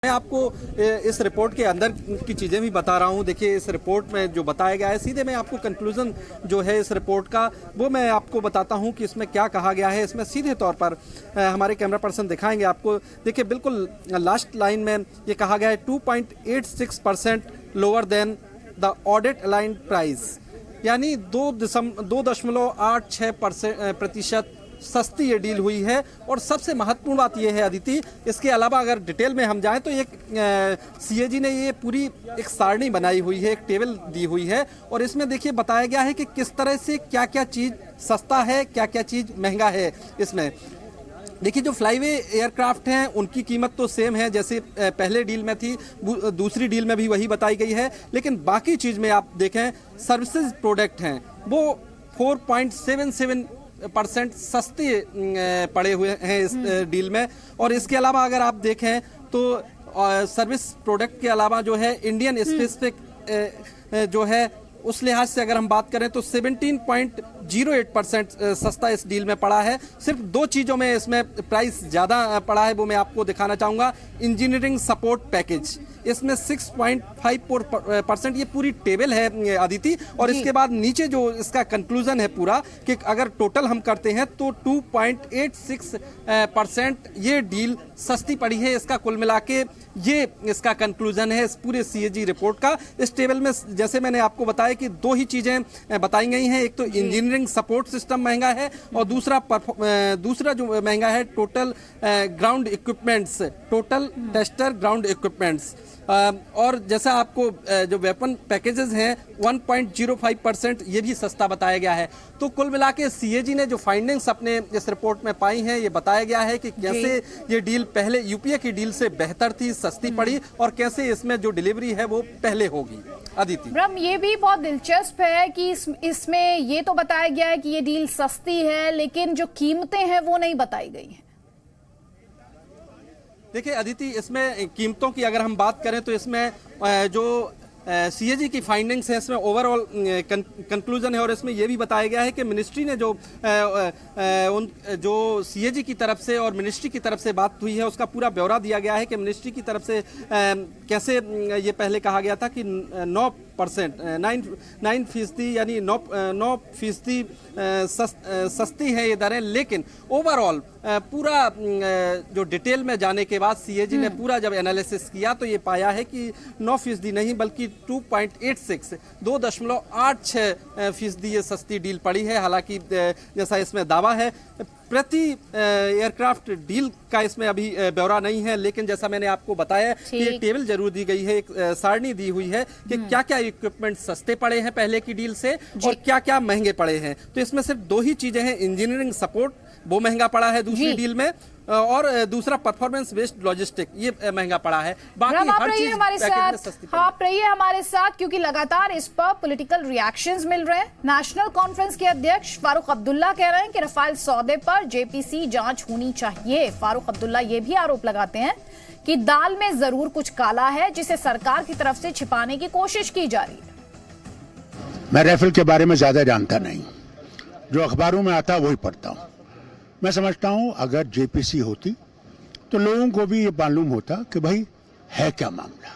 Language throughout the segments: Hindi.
मैं आपको इस रिपोर्ट के अंदर की चीज़ें भी बता रहा हूं। देखिए, इस रिपोर्ट में जो बताया गया है, सीधे मैं आपको कंक्लूजन जो है इस रिपोर्ट का वो मैं आपको बताता हूं कि इसमें क्या कहा गया है। इसमें सीधे तौर पर हमारे कैमरा पर्सन दिखाएंगे आपको। देखिए, बिल्कुल लास्ट लाइन में ये कहा गया है 2.86% lower than the audit aligned price, यानी 2.86% सस्ती ये डील हुई है। और सबसे महत्वपूर्ण बात ये है अदिति, इसके अलावा अगर डिटेल में हम जाएं तो एक सीएजी ने ये पूरी एक सारणी बनाई हुई है, एक टेबल दी हुई है, और इसमें देखिए बताया गया है कि किस तरह से क्या क्या चीज़ सस्ता है, क्या क्या चीज़ महंगा है। इसमें देखिए, जो फ्लाईवे एयरक्राफ्ट हैं उनकी कीमत तो सेम है जैसे पहले डील में थी, दूसरी डील में भी वही बताई गई है। लेकिन बाकी चीज़ में आप देखें, सर्विसेज प्रोडक्ट हैं वो 4.77% सस्ते पड़े हुए हैं इस डील में। और इसके अलावा अगर आप देखें तो सर्विस प्रोडक्ट के अलावा जो है इंडियन स्पेसिफिक जो है उस लिहाज से अगर हम बात करें तो 17.08% सस्ता इस डील में पड़ा है। सिर्फ दो चीज़ों में इसमें प्राइस ज़्यादा पड़ा है, वो मैं आपको दिखाना चाहूँगा। इंजीनियरिंग सपोर्ट पैकेज, इसमें 6.54%, ये पूरी टेबल है अदिति। और इसके बाद नीचे जो इसका कंक्लूजन है पूरा, कि अगर टोटल हम करते हैं तो 2.86% ये डील सस्ती पड़ी है। इसका कुल मिला के ये इसका कंक्लूजन है इस पूरे सीएजी रिपोर्ट का। इस टेबल में जैसे मैंने आपको बताया कि दो ही चीजें बताई गई हैं, एक तो इंजीनियरिंग सपोर्ट सिस्टम महंगा है और दूसरा जो महंगा है total ground equipments, total tester ground equipments. और जैसा आपको जो वेपन पैकेजेस हैं 1.05% ये भी सस्ता बताया गया है। तो कुल मिला के सीएजी ने जो फाइंडिंग्स अपने इस रिपोर्ट में पाई हैं, ये बताया गया है कि कैसे ये डील पहले यूपीए की डील से बेहतर थी, सस्ती पड़ी, और कैसे इसमें जो डिलीवरी है वो पहले होगी। अदिति ब्रह्म, ये भी बहुत दिलचस्प है कि इसमें ये तो बताया गया है कि ये डील सस्ती है, लेकिन जो कीमतें हैं वो नहीं बताई गई हैं। देखिए अदिति, इसमें कीमतों की अगर हम बात करें तो इसमें जो सीएजी की फाइंडिंग्स है, इसमें ओवरऑल कंक्लूजन है। और इसमें यह भी बताया गया है कि मिनिस्ट्री ने जो सीएजी की तरफ से और मिनिस्ट्री की तरफ से बात हुई है उसका पूरा ब्यौरा दिया गया है कि मिनिस्ट्री की तरफ से कैसे ये पहले कहा गया था कि 9% यानी 9% सस्ती है ये दरें। लेकिन ओवरऑल पूरा जो डिटेल में जाने के बाद सीएजी ने पूरा जब एनालिसिस किया तो ये पाया है कि 9% नहीं बल्कि 2.86% ये सस्ती डील पड़ी है। हालांकि जैसा इसमें दावा है, प्रति एयरक्राफ्ट डील का इसमें अभी ब्यौरा नहीं है, लेकिन जैसा मैंने आपको बताया कि एक टेबल जरूर दी गई है, एक सारणी दी हुई है कि क्या क्या इक्विपमेंट सस्ते पड़े हैं पहले की डील से और क्या क्या महंगे पड़े हैं। तो इसमें सिर्फ दो ही चीजें हैं, इंजीनियरिंग सपोर्ट वो महंगा पड़ा है दूसरी डील में, और दूसरा परफॉर्मेंस बेस्ड लॉजिस्टिक ये महंगा पड़ा है। बाकी आप रहिए हमारे साथ, क्योंकि लगातार इस पर पॉलिटिकल रिएक्शंस मिल रहे हैं। नेशनल कॉन्फ्रेंस के अध्यक्ष फारूक अब्दुल्ला कह रहे हैं कि रफाल सौदे पर जेपीसी जांच होनी चाहिए। फारूक अब्दुल्ला ये भी आरोप लगाते हैं कि दाल में जरूर कुछ काला है जिसे सरकार की तरफ से छिपाने की कोशिश की जा रही है। मैं राफेल के बारे में ज्यादा जानता नहीं, जो अखबारों में आता वही पढ़ता हूं। मैं समझता हूं अगर जेपीसी होती तो लोगों को भी ये मालूम होता कि भाई है क्या मामला,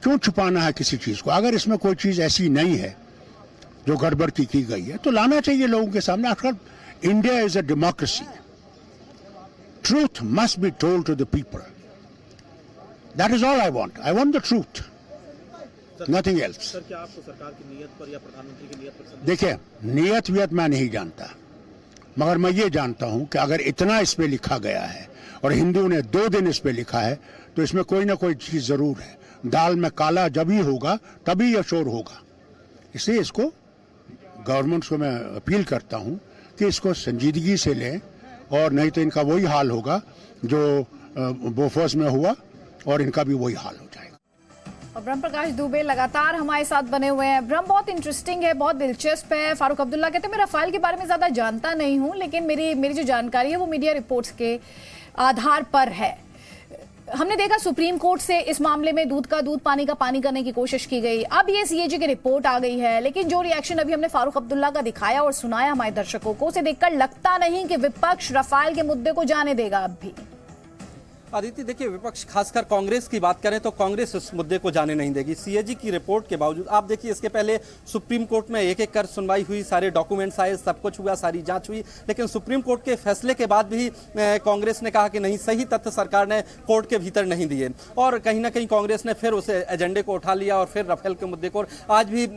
क्यों छुपाना है किसी चीज को। अगर इसमें कोई चीज ऐसी नहीं है जो गड़बड़ की गई है तो लाना चाहिए लोगों के सामने। आजकल India is a democracy, truth must be told to the people. That is all I want the truth, nothing else. Sir, क्या आपको सरकार की नीयत पर या प्रधानमंत्री की नीयत पर? देखिए, नीयत मैं नहीं जानता, मगर मैं ये जानता हूं कि अगर इतना इस पे लिखा गया है और हिंदू ने 2 दिन इस पे लिखा है तो इसमें कोई ना कोई चीज जरूर है। दाल में काला जब ही होगा तभी यह शोर होगा। इसलिए इसको गवर्नमेंट को मैं अपील करता हूं कि इसको संजीदगी से लें, और नहीं तो इनका वही हाल होगा जो बोफोर्स में हुआ, और इनका भी वही हाल हो जाएगा। और ब्रह्म प्रकाश दुबे लगातार हमारे साथ बने हुए हैं। ब्रह्म, बहुत इंटरेस्टिंग है, बहुत दिलचस्प है। फारूक अब्दुल्ला कहते हैं मैं रफाल के बारे में ज्यादा जानता नहीं हूं, लेकिन मेरी जो जानकारी है वो मीडिया रिपोर्ट्स के आधार पर है। हमने देखा सुप्रीम कोर्ट से इस मामले में दूध का दूध पानी का पानी करने की कोशिश की गई, अब ये सीएजी की रिपोर्ट आ गई है। लेकिन जो रिएक्शन अभी हमने फारूक अब्दुल्ला का दिखाया और सुनाया हमारे दर्शकों को, उसे देखकर लगता नहीं कि विपक्ष रफाल के मुद्दे को जाने देगा अब भी। आदित्य, देखिए, विपक्ष खासकर कांग्रेस की बात करें तो कांग्रेस इस मुद्दे को जाने नहीं देगी। सीएजी की रिपोर्ट के बावजूद आप देखिए, इसके पहले सुप्रीम कोर्ट में एक एक कर सुनवाई हुई, सारे डॉक्यूमेंट्स आए, सब कुछ हुआ, सारी जांच हुई, लेकिन सुप्रीम कोर्ट के फैसले के बाद भी कांग्रेस ने कहा कि नहीं, सही तथ्य सरकार ने कोर्ट के भीतर नहीं दिए, और कहीं ना कहीं कांग्रेस ने फिर उस एजेंडे को उठा लिया और फिर राफेल के मुद्दे को। आज भी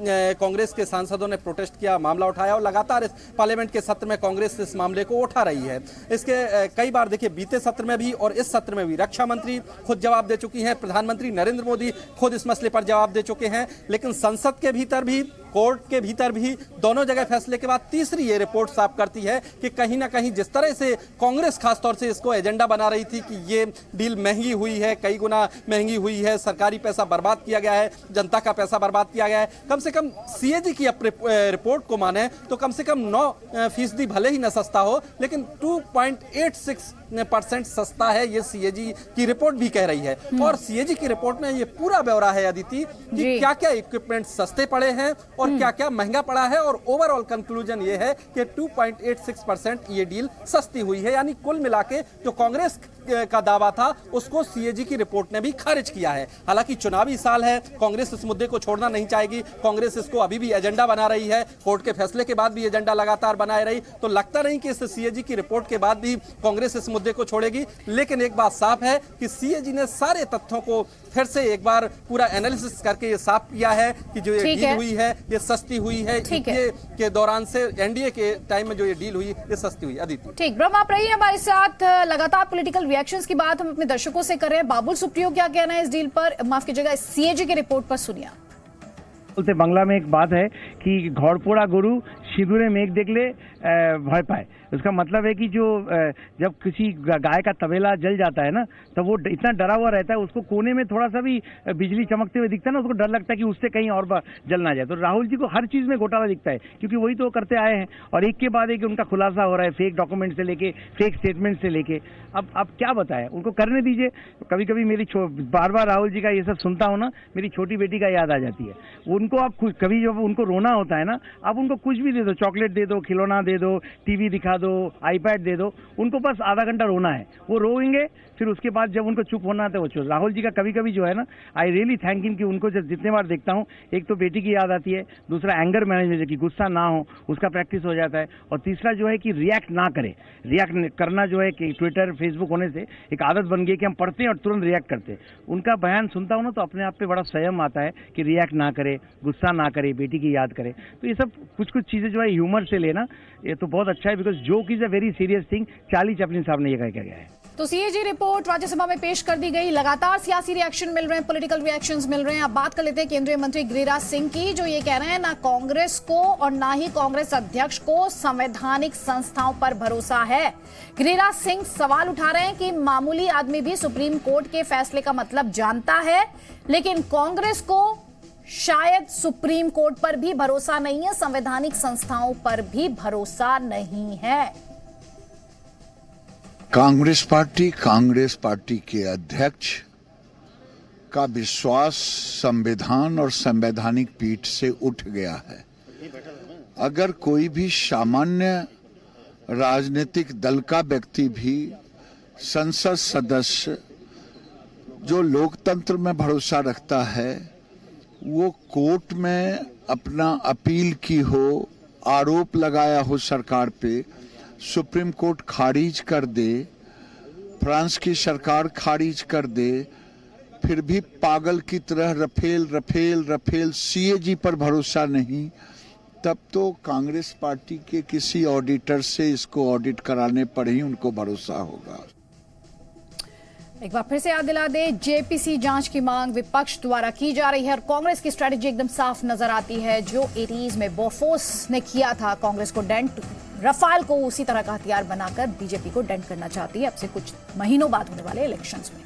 कांग्रेस के सांसदों ने प्रोटेस्ट किया, मामला उठाया, और लगातार इस पार्लियामेंट के सत्र में कांग्रेस इस मामले को उठा रही है। इसके कई बार देखिए, बीते सत्र में भी और इस सत्र में भी रक्षा मंत्री खुद जवाब दे चुकी हैं, प्रधानमंत्री नरेंद्र मोदी खुद इस मसले पर जवाब दे चुके हैं, लेकिन संसद के भीतर भी, कोर्ट के भीतर भी, दोनों जगह फैसले के बाद तीसरी ये रिपोर्ट साफ करती है कि कहीं ना कहीं जिस तरह से कांग्रेस खासतौर से इसको एजेंडा बना रही थी कि ये डील महंगी हुई है, कई गुना महंगी हुई है, सरकारी पैसा बर्बाद किया गया है, जनता का पैसा बर्बाद किया गया है, कम से कम सीएजी की रिपोर्ट को माने तो कम से कम 9% भले ही न सस्ता हो, लेकिन 2.86% सस्ता है, ये सीएजी की रिपोर्ट भी कह रही है। और सीएजी की रिपोर्ट में ये पूरा ब्यौरा है अदिति कि क्या क्या इक्विपमेंट सस्ते पड़े हैं और क्या क्या महंगा पड़ा है, और ओवरऑल कंक्लूजन ये है कि 2.86% ये डील सस्ती हुई है। यानी कुल मिला के जो कांग्रेस का दावा था उसको सीएजी की रिपोर्ट ने भी खारिज किया है। हालांकि चुनावी साल है, कांग्रेस इस मुद्दे को छोड़ना नहीं चाहेगी, कांग्रेस इसको अभी भी एजेंडा बना रही है, कोर्ट के फैसले के बाद भी एजेंडा लगातार बनाए रही, तो लगता नहीं कि इस सीएजी की रिपोर्ट के बाद भी कांग्रेस इस मुद्दे को छोड़ेगी। लेकिन एक बात साफ है कि सीएजी ने सारे तथ्यों को फिर से एक बार पूरा एनालिसिस करके ये साफ किया है कि जो ये डील हुई है ये सस्ती हुई है, के दौरान से एनडीए के टाइम में जो ये डील हुई ये सस्ती हुई। अदिति, ठीक, ब्रह्म आप रहिए हमारे साथ। लगातार पॉलिटिकल रिएक्शंस की बात हम अपने दर्शकों से कर रहे हैं। बाबुल सुप्रियो क्या कहना है इस डील पर, माफ कीजिएगा, सीएजी की रिपोर्ट पर सुनिए। बांग्ला में एक बात है कि घोड़पोड़ा गुरु सिंदूरे मेघ देख ले भय पाए। उसका मतलब है कि जो जब किसी गाय का तबेला जल जाता है ना, तो वो इतना डरा हुआ रहता है, उसको कोने में थोड़ा सा भी बिजली चमकते हुए दिखता है ना, उसको डर लगता है कि उससे कहीं और जल ना जाए। तो राहुल जी को हर चीज में घोटाला दिखता है, क्योंकि वही तो करते आए हैं, और एक के बाद एक उनका खुलासा हो रहा है, फेक डॉक्यूमेंट से लेके, फेक स्टेटमेंट से लेके। अब क्या बताएं, उनको करने दीजिए। कभी कभी मेरी बार बार राहुल जी का ये सब सुनता हूँ ना, मेरी छोटी बेटी का याद आ जाती है। उनको आप कभी जब उनको रोना होता है ना, आप उनको कुछ भी दे दो, चॉकलेट दे दो, खिलौना दे दो, टीवी दिखा दो, आईपैड दे दो, उनको बस आधा घंटा रोना है, वो रोएंगे, फिर उसके बाद जब उनको चुप होना है तो वो चुप। राहुल जी का कभी कभी जो है ना, आई रियली थैंक हिम कि उनको जब जितने बार देखता हूँ, एक तो बेटी की याद आती है, दूसरा एंगर मैनेजमेंट की गुस्सा ना हो उसका प्रैक्टिस हो जाता है, और तीसरा जो है कि रिएक्ट ना करे। रिएक्ट करना जो है कि ट्विटर फेसबुक होने से एक आदत बन गई कि हम पढ़ते हैं और तुरंत रिएक्ट करते हैं। उनका बयान सुनता हूँ ना तो अपने आप पे बड़ा संयम आता है कि रिएक्ट ना करे, गुस्सा ना करे, बेटी की याद करे। तो ये सब कुछ चीजें जो है ह्यूमर से लेना, ये तो बहुत अच्छा है, because joke is a very serious thing. Charlie Chaplin साहब ने ये कहा गया है। तो सीएजी रिपोर्ट राज्यसभा में पेश कर दी गई, लगातार सियासी रिएक्शन मिल रहे हैं, पॉलिटिकल रिएक्शंस मिल रहे हैं। अब बात कर लेते हैं केंद्रीय मंत्री गिरिराज सिंह की, जो ये कह रहे हैं ना कांग्रेस को और ना ही कांग्रेस अध्यक्ष को संवैधानिक संस्थाओं पर भरोसा है। गिरिराज सिंह सवाल उठा रहे हैं कि मामूली आदमी भी सुप्रीम कोर्ट के फैसले का मतलब जानता है, लेकिन कांग्रेस को शायद सुप्रीम कोर्ट पर भी भरोसा नहीं है, संवैधानिक संस्थाओं पर भी भरोसा नहीं है। कांग्रेस पार्टी के अध्यक्ष का विश्वास संविधान और संवैधानिक पीठ से उठ गया है। अगर कोई भी सामान्य राजनीतिक दल का व्यक्ति भी, संसद सदस्य जो लोकतंत्र में भरोसा रखता है, वो कोर्ट में अपना अपील की हो, आरोप लगाया हो सरकार पे, सुप्रीम कोर्ट खारिज कर दे, फ्रांस की सरकार खारिज कर दे, फिर भी पागल की तरह रफेल सीएजी पर भरोसा नहीं, तब तो कांग्रेस पार्टी के किसी ऑडिटर से इसको ऑडिट कराने पर ही उनको भरोसा होगा। एक बार फिर से याद दिला दे, जेपीसी जांच की मांग विपक्ष द्वारा की जा रही है और कांग्रेस की स्ट्रेटेजी एकदम साफ नजर आती है। जो 80s में बोफोर्स ने किया था कांग्रेस को डेंट, रफाल को उसी तरह का हथियार बनाकर बीजेपी को डेंट करना चाहती है अब से कुछ महीनों बाद होने वाले इलेक्शंस में।